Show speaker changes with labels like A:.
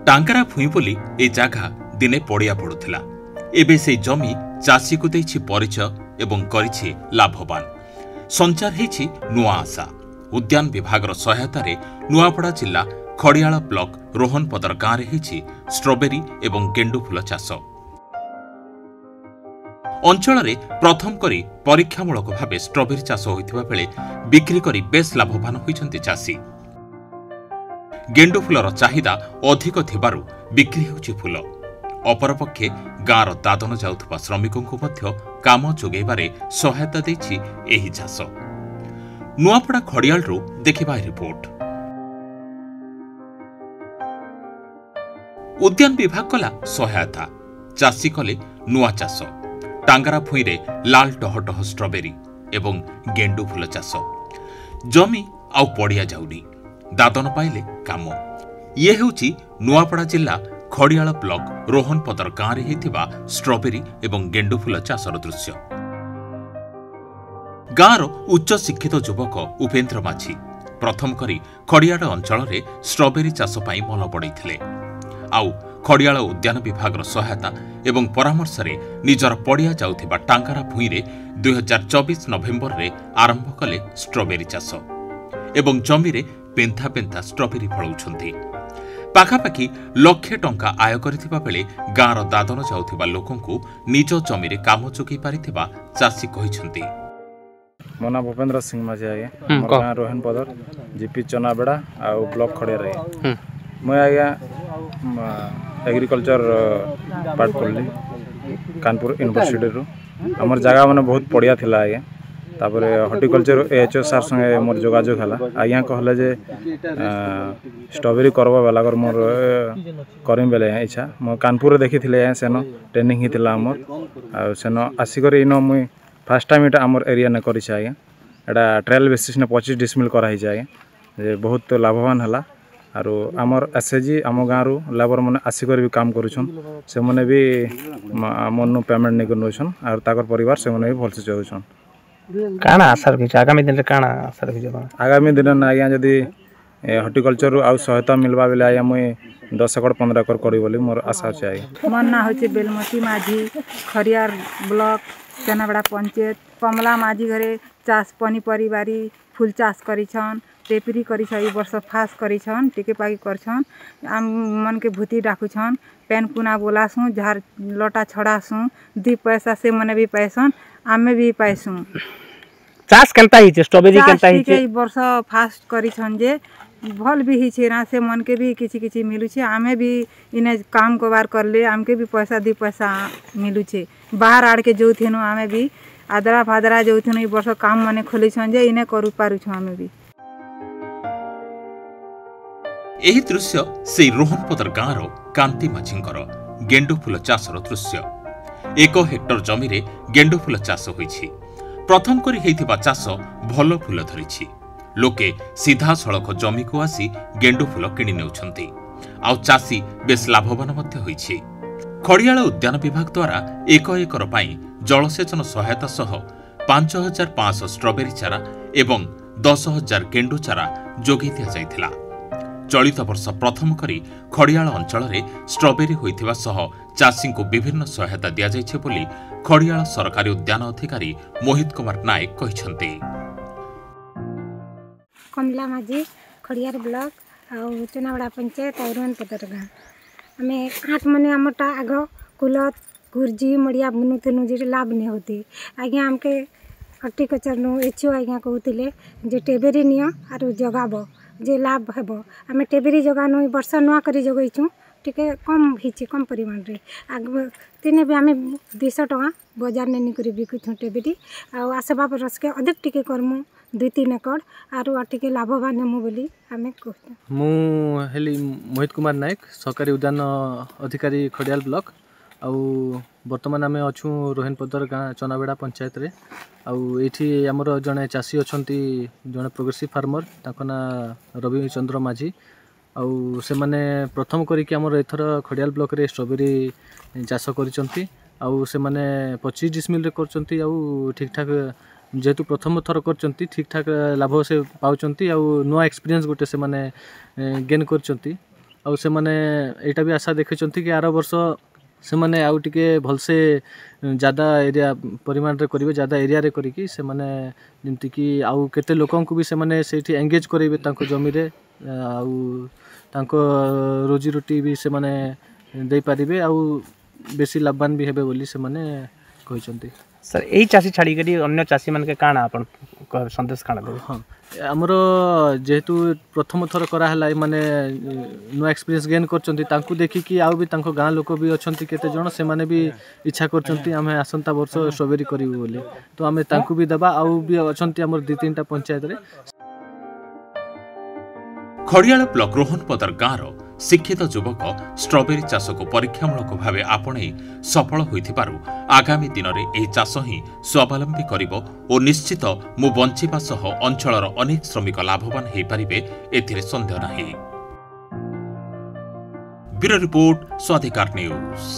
A: टांगरा भूई बोली ए जगह दिने पड़िया पड़ुला एबे से जमी चाषी को देछि परिचय एवं करिछि लाभवान संचार हेछि नुआ आशा। उद्यान विभाग सहायतार नुआपड़ा जिला खड़ियाल ब्लॉक रोहनपदर गाँव में स्ट्रॉबेरी एवं गेंडु फूल चाष अंचल प्रथम करी परीक्षामूलक भाव स्ट्रॉबेरी चाष होता बेले बिक्री करी बेस लाभवान होइछन्ति चाषी। गेंडु फूलर चाहिदा अधिक थिबारु बिक्री होछि फूल। अपरपक्षे गाँर दादन जाउथबा श्रमिकों मध्य काम जोगैबारे सहायता देछि एही चाष। नुआपड़ा खड़ियालरू देखिबा रिपोर्ट। उद्यान विभाग कला सहायता चाषी कले नुआ चाष। टांगरा भूईरे लाल टहटह स्ट्रॉबेरी एवं गेंडु फूल चाष। जमी आउ पड़िया जाउनी दादन पाइले काम। ये हेउची नुआपड़ा जिला खड़ियाल ब्लॉक रोहनपदर गाँव में हेतिबा स्ट्रॉबेरी एवं गेंडु फूल चाषर दृश्य। गाँर उच्च शिक्षित युवक उपेन्द्र माझी प्रथम करी खड़ियाल अंचल में स्ट्रॉबेरी चाष पाई मन बढ़ाइथिले। आउ खड़ियाल उद्यान विभाग सहायता एवं परामर्श रे निजर पड़िया जाउथिबा टांगरा भूईरे 2024 नवेम्बर रे आरंभ कले स्ट्रॉबेरी चाष एवं जमी रे पेंथा पेंथा स्ट्रॉबेरी फळौछन्ति। पाखापाखि लक्षे टंका आय करिथिबा बेले गाँर दादन जाउथिबा लोकंकु निज जमी रे काम जोगै पारिथिबा चाषी कहिसन्ति।
B: मो ना भूपेन्द्र सिंह माझी आगे गाँ रोहनपदर जीपी चनाबेड़ा आ ब्लॉक खड़िया रही मैं आज्ञा एग्रीकल्चर पार्ट पढ़ली कानपुर यूनिवर्सिटी रू आमर जगह मैंने बहुत बढ़िया थिला आज्ञा तापर हॉर्टिकल्चर एएचओ सार संगे मोर जोगाजोग है आज्ञा कहले जे स्ट्रॉबेरी करवा वाला मोर करम बेले इच्छा मो कानपुर देखी सेन ट्रेनिंग ही आमर सेन आसिक इन मुई फास्ट टाइम यहाँ आमर एरिया ने करी आज्ञा एटा ट्रायल बेसिस ने 25 डिसमिल कराई आज्ञा बहुत लाभवान है। आरो आमर एसएचजी आम गाँव लेबर मैंने आसिक भी काम करुछन से मैंने भी मन पेमेंट नहीं नौछन और ताकर परिवार से मैंने भी भलसे चलुछन।
C: काना आशा रखिछ आगामी दिन रे काना आशा रखिछ
B: आगामी दिन ना आज्ञा जदी हॉर्टिकल्चर आउ सहायता मिलबा बेले आज्ञा मुई 10 एकड़ 15 एकड़ करी बोली मोर आशा अछि आज्ञा।
D: मन ना होचे बेलमती माझी खरियार ब्लॉक चनाबड़ा पंचायत कमला माझी घरे चाष पनीपरिबारी फूल चाष करिछन टेपरी करिछ ई वर्ष फास करिछन टिके पागी करछन आम मन के भूति डाकुछन पेन पुना बोलासु झार लटा छड़ासु दी पैसा से मने भी पैसन आमे भी पैसु।
C: चाष केनता हिचे स्ट्रॉबेरी केनता हिचे
D: ई वर्ष फास्ट करिछन जे भल भी हिचे ना से मन के भी किछि किछि मिलुछे आमे भी इने काम कोबार करले आमके भी पैसा दी पैसा मिलुछे बाहर आड़ के जोथेनु आमे भी आदरा फादरा जोथेनु ई वर्ष काम मने खोलिछन जे इने करू पारुछु आमे भी।
A: एही दृश्य से रोहनपदर गाँर कांति माझींकर गेंडु फूल चाषर दृश्य। 1 हेक्टर जमी रे गेंडु फूल चाष होइछि। प्रथम करी हेइथिबा चाष भल फूल धरिछि। लोके सीधा सड़क जमी को आसी गेंडु फूल किनि नेउछन्ति आउ चाषी बेस लाभवान मध्य होइछि। खड़ियाल उद्यान विभाग द्वारा 1 एकर पाई जलसेचन सहायता सह 5500 स्ट्रॉबेरी चारा एवं 10,000 गेंडु चारा जोगै दिया जाइथिला। चलित वर्ष प्रथम करी खड़ियाल अंचल में स्ट्रॉबेरी होइथिबा सह चाषी को विभिन्न सहायता दिया जाइछे बोली खड़ियाल सरकारी उद्यान अधिकारी मोहित कुमार नायक कहिसन्ति।
E: कमला माझी खड़ियार ब्लॉक और चनाबड़ा पंचायत और रोहनपदर गाँ आमे 8 मने आमटा आग कुलत गुर्जी मड़िया बुनुथेनु जे लाभ नहीं होती आज्ञा आमके हॉर्टिकल्चर नु एचओ आज्ञा कहूतिले जे टेबेरी नियो आरो जगाबो जे लाभ हेबो आमे टेबेरी जगानु वर्ष नुआ करी जगैछु टिके कम हिचे कम परिमाण रे आग तिने भी आमे 200 टका बाजार ने निकरी बिकुछु टेबेरी आ आसेबा बरस के अधिक टिके करमु 2-3 एकड़ आरो टिके लाभवान हेमु बोली आमे कहू।
F: मु हेली मोहित कुमार नायक सरकारी उद्यान अधिकारी खड़ियाल ब्लॉक आउ बर्तमान आम अच्छु रोहनपदर गाँ चनाबेड़ा पंचायत रे आउ एठी हमर जने चाषी अछंती जने प्रोग्रेसिव फार्मर ताको ना रवि चंद्र माझी आउ से माने प्रथम करी कि हमर एथर खड़ियाल ब्लॉक रे स्ट्रॉबेरी चाष करिसंती आउ से माने 25 डिसमिल रे करचंती आउ ठीक ठाक जेहेतु प्रथम थर करचंती ठीक ठाक लाभ से पाउचंती आउ नुआ एक्सपीरियंस गोटे से माने गेन करचंती ଆଉ ସେମାନେ ଏଇଟା ବି ଆଶା ଦେଖିଛନ୍ତି କି ଆର ବର୍ଷ ସେମାନେ ଆଉ ଟିକେ ଭଲସେ ज़्यादा एरिया परिमाण रे करिवे ज़्यादा एरिया रे करिकी ସେମାନେ ଯେମିତିକି ଆଉ କେତେ ଲୋକଙ୍କୁ ବି ସେମାନେ ସେଇଠି ଏଙ୍ଗେଜ୍ କରିବେ ତାଙ୍କ ଜମିରେ ଆଉ ତାଙ୍କ ରୋଜି ରୋଟି ବି ସେମାନେ ଦେଇପାରିବେ ଆଉ ବେଶୀ ଲାଭବାନ ବି ହେବେ ବୋଲି ସେମାନେ କହିଛନ୍ତି।
C: सर यही चाषी छाड़ी करी अन्य चाषी मान के काना अपन संदेश काना देबे?
F: हाँ आमर जेहेतु प्रथम थर कराला माने नुआ एक्सपीरियंस गेन करछंती तांकु देखि कि आउ भी तांको गाँ लोक भी अछंती केते जण से माने भी इच्छा करछंती आमे आसंता वर्ष स्ट्रॉबेरी करिवु बोली तो आमे तांकु भी दबा आउ भी अछंती हमर 2-3टा पंचायत रे।
A: खड़ियाल ब्लॉक रोहनपदर गाँव शिक्षित युवक स्ट्रॉबेरी चाष को परीक्षामूलक भाव आपणे सफल होइथिबारु आगामी दिन में यह चाष ही स्वावलंबी करिबो और निश्चित मु बंचिबा सह अंचलर अनेक श्रमिक लाभवान हो पारिबे एथिरे संदेह नाही। ब्यूरो रिपोर्ट स्वाधिकार न्यूज।